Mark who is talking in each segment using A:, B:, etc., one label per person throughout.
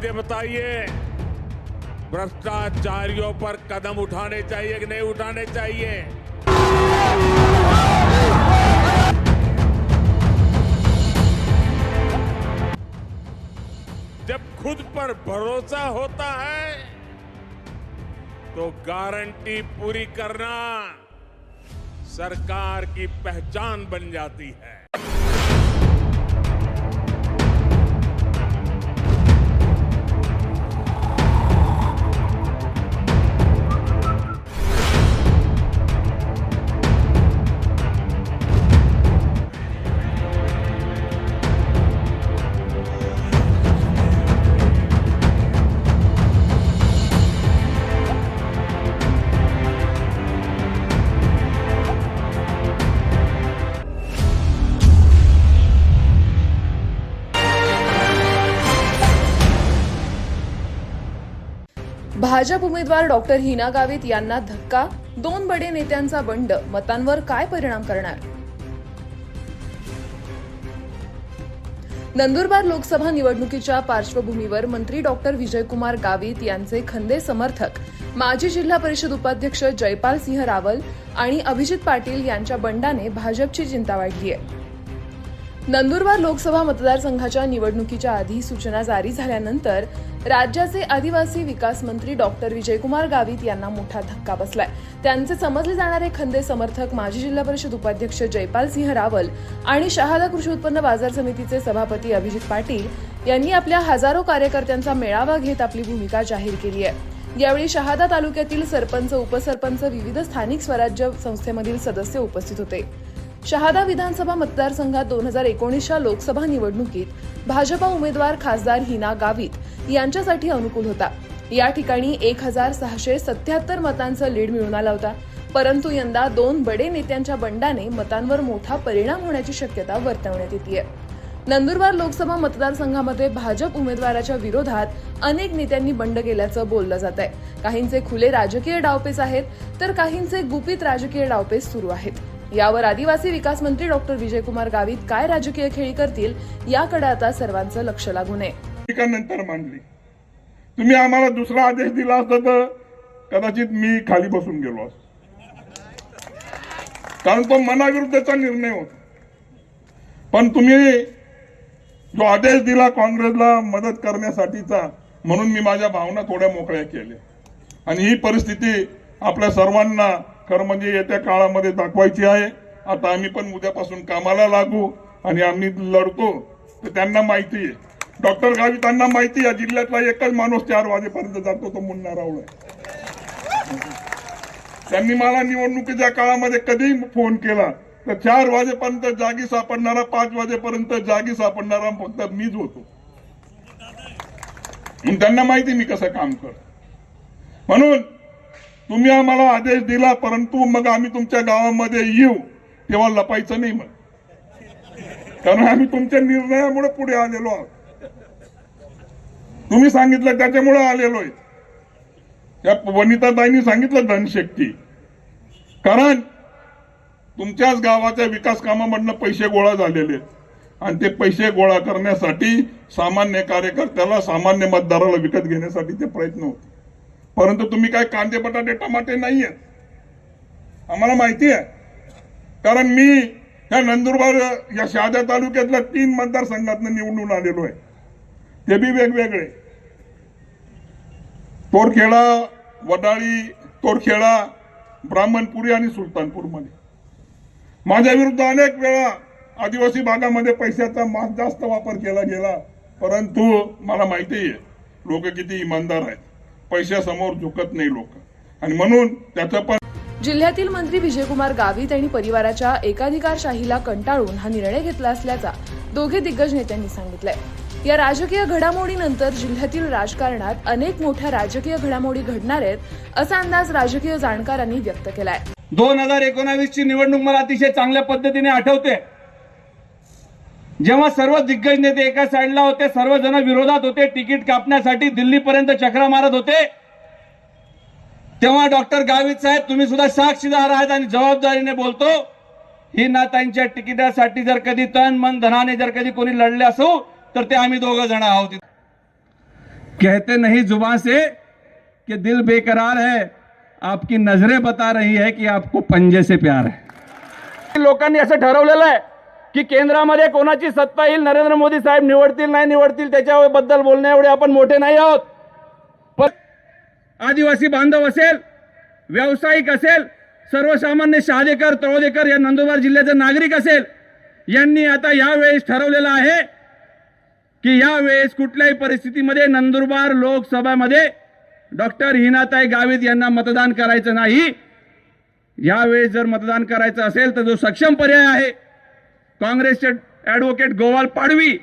A: मुझे बताइए, भ्रष्टाचारियों पर कदम उठाने चाहिए कि नहीं उठाने चाहिए? जब खुद पर भरोसा होता है तो गारंटी पूरी करना सरकार की पहचान बन जाती है।
B: भाजप उमेदवार डॉक्टर हिना गावित यांना धक्का, दोन बडे नेत्यांचा बंड मतांवर काय परिणाम करणार? नंदुरबार लोकसभा निवडणुकीच्या पार्श्वभूमीवर मंत्री डॉक्टर विजयकुमार गावित यांचे खंदे समर्थक माजी जिल्हा परिषद उपाध्यक्ष जयपाल सिंह रावल आणि अभिजित पाटील यांच्या बंडाने भाजपची चिंता वाढली आहे। नंदुरबार लोकसभा मतदारसंघाच्या निवडणुकीच्या अधिसूचना जारी झाल्यानंतर राज्याचे आदिवासी विकास मंत्री डॉक्टर विजयकुमार गावित यांना मोठा धक्का बसलाय। त्यांचे समजले जाणारे खंदे समर्थक माजी जिल्हा परिषद उपाध्यक्ष जयपाल सिंह रावल आणि शहादा कृषी उत्पन्न बाजार समितीचे सभापती अभिजित पाटील यांनी आपल्या हजारो कार्यकर्त्यांचा मेळावा घेत आपली भूमिका जाहीर केली आहे। यावेळी शहादा तालुक्यातील सरपंच, उपसरपंच, विविध स्थानिक स्वराज्य संस्थेमधील सदस्य उपस्थित होते। शहादा विधानसभा मतदारसंघात 2019च्या लोकसभा निवडणुकीत भाजपा उमेदवार खासदार हिना गावित यांच्यासाठी अनुकूल होता। या ठिकाणी 1677 मतांचा लीड मिळून आला होता, परंतु यंदा दोन बडे नेत्यांच्या बंडाने मतांवर मोठा परिणाम होण्याची शक्यता वर्तवण्यात येते। नंदुरबार लोकसभा मतदारसंघामध्ये भाजप उमेदवाराच्या विरोधात अनेक नेत्यांनी बंड केल्याचं बोललं जात आहे। काहींचे खुले राजकीय डावपेच आहेत, तर काहींचे गुपित राजकीय डावपेच सुरू आहेत। यावर आदिवासी विकास मंत्री डॉक्टर विजयकुमार गावित काय राजकीय खेळी करतील याकडे आता सर्वांचं लक्ष लागून आहे।
C: नंतर मांडली तुम्ही आम्हाला दुसरा आदेश दिला असता तर कदाचित मी खाली बसून गेलो असतो, कारण तो मनाविरुद्धचा निर्णय होता। पण तुम्ही जो आदेश दिला काँग्रेसला मदत करण्यासाठीचा, म्हणून मी माझ्या भावना थोड्या मोकळ्या केल्या आणि ही परिस्थिती आपल्या सर्वांना खरं म्हणजे येत्या काळामध्ये दाखवायची आहे। आता आम्ही पण उद्यापासून कामाला लागू आणि आम्ही लढतो। तर त्यांना माहिती आहे, डॉक्टर गावितांना माहिती आहे, जिल्ह्यातला एकच माणूस 4 वाजेपर्यंत जातो तो मुन्ना राऊळ आहे। त्यांनी मला निवडणुकीच्या काळामध्ये कधी फोन केला तर 4 वाजेपर्यंत जागी सापडणारा, 5 वाजेपर्यंत जागी सापडणारा फक्त मीच होतो। त्यांना माहिती मी कसं काम करतो। म्हणून तुम्ही आम्हाला आदेश दिला, परंतु मग आम्ही तुमच्या गावामध्ये येऊ तेव्हा लपायचं नाही, मग कारण आम्ही तुमच्या निर्णयामुळे पुढे आलेलो आहोत। तुम्ही सांगितलं त्याच्यामुळे आलेलो आहे। त्या वनिताताईंनी सांगितलं धनशक्ती, कारण तुमच्याच गावाच्या विकास कामामधनं पैसे गोळा झालेले आणि ते पैसे गोळा करण्यासाठी सामान्य कार्यकर्त्याला, सामान्य मतदाराला विकत घेण्यासाठी ते प्रयत्न होते। परंतु तुम्ही काय कांदे, बटाटे, टमाटे नाहीये, आम्हाला माहिती आहे। कारण मी या नंदुरबार या शहादा तालुक्यातल्या 3 मतदारसंघातून निवडून आलेलो आहे, ते बी वेगवेगळे, तोरखेडा, वडाळी, तोरखेडा, ब्राह्मणपुरी आणि सुलतानपूरमध्ये। माझ्या विरुद्ध अनेक वेळा आदिवासी भागामध्ये पैशाचा जास्त वापर केला गेला, परंतु मला माहिती आहे लोक किती इमानदार आहेत, पैशासमोर झुकत नाही लोक, आणि म्हणून त्याचं पण
B: जिल्ह्यातील मंत्री विजयकुमार गावित आणि परिवाराच्या एकाधिकारशाहीला कंटाळून हा निर्णय घेतला असल्याचा दोघे दिग्गज नेत्यांनी सांगितलंय। या राजकीय घडामोडीनंतर जिल्ह्यातील राजकारणात अनेक मोठ्या राजकीय घडामोडी घडणार आहेत असा अंदाज राजकीय जाणकारांनी व्यक्त केलाय।
D: 2019 ची निवडणूक मला अतिशय चांगल्या पद्धतीने आठवते, जेव्हा सर्व दिग्गज नेते एका साईडला होते, सर्वजण विरोधात होते, तिकीट कापण्यासाठी दिल्लीपर्यंत चक्रा मारत होते, तेव्हा डॉक्टर गावित साहेब तुम्ही सुद्धा साक्षीदार आहात आणि जबाबदारीने बोलतो, ही नातांच्या तिकिटासाठी जर कधी तन मन धनाने जर कधी कोणी लढले असो तर ते आम्ही दोघं जण आहोत। कहते नहीं जुबान से कि दिल बेकरार है, आपकी नजरें बता रही है की आपको पंजे से प्यार है. लोकांनी असं ठरवलेलं आहे की केंद्रामध्ये कोणाची सत्ता येईल, नरेंद्र मोदी साहेब निवडतील नाही निवडतील त्याच्याबद्दल बोलण्या एवढे आपण मोठे नाही आहोत. पण आदिवासी बांधव असेल, व्यावसायिक असेल, सर्वसामान्य शहादेकर तळोदेकर या नंदुरबार जिल्ह्याचे नागरिक असेल, यांनी आता यावेळेस ठरवलेलं आहे की यावेळेस कुठल्याही परिस्थितीमध्ये नंदुरबार लोकसभामध्ये डॉक्टर हिनाताई गावित यांना मतदान करायचं नाही. यावेळेस जर मतदान करायचं असेल तर जो सक्षम पर्याय आहे काँग्रेसचे ऍडव्होकेट गोवाल पाडवी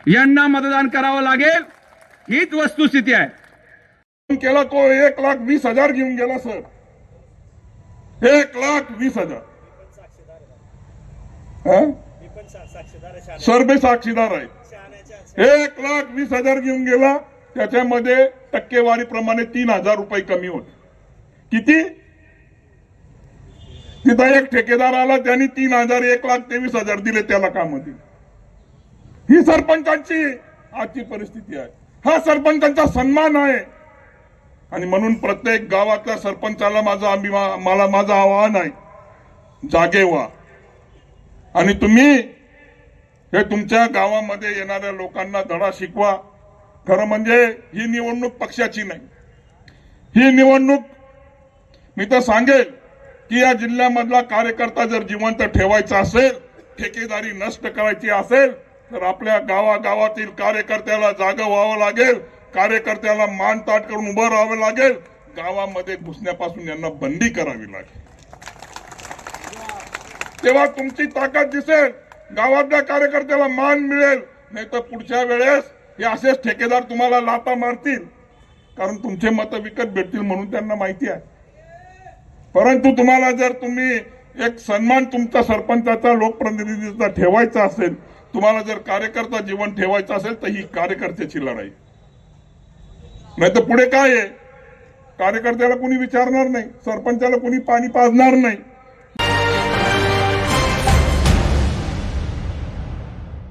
D: यांना मतदान करावं लागेल. हीच वस्तुस्थिती आहे.
C: केला तो 1,20,000 घेऊन गेला सर. 1,20,000 सर्वे साक्षीदार आहे. 1,20,000 घेऊन गेला. त्याच्यामध्ये टक्केवारीप्रमाणे 3,000 रुपये कमी होते. किती? तिथं एक ठेकेदार आला, त्यांनी 3,000 1,23,000 दिले त्याला कामातील. ही सरपंचांची आजची परिस्थिती आहे. हा सरपंचांचा सन्मान आहे. आणि म्हणून प्रत्येक गावातल्या सरपंचाला माझं आवाहन आहे, जागे व्हा आणि तुम्ही हे तुमच्या गावामध्ये येणाऱ्या लोकांना धडा शिकवा. खरं म्हणजे ही निवडणूक पक्षाची नाही. ही निवडणूक मी तर सांगेल की या जिल्ह्यामधला कार्यकर्ता जर जिवंत ठेवायचा असेल, ठेकेदारी नष्ट करायची असेल तर आपल्या गावागावातील कार्यकर्त्याला जागं व्हावं लागेल. कार्यकर्त्याला मानताट करून उभं राहावं लागेल. गावामध्ये घुसण्यापासून यांना बंदी करावी लागेल. तेव्हा तुमची ताकद दिसेल, गावातल्या कार्यकर्त्याला मान मिळेल. नाही तर पुढच्या वेळेस हे असेच ठेकेदार तुम्हाला लाथा मारतील, कारण तुमचे मत विकत भेटतील म्हणून त्यांना माहिती आहे. परंतु तुम्हाला जर तुम्ही एक सन्मान तुमचा सरपंचाचा लोकप्रतिनिधीचा ठेवायचा असेल, तुम्हाला जर कार्यकर्ता जीवन ठेवायचं असेल तर ही कार्यकर्त्याची लढाई. नाही तर पुढे काय आहे, कार्यकर्त्याला कोणी विचारणार नाही, सरपंचाला कोणी पाणी पाजणार नाही.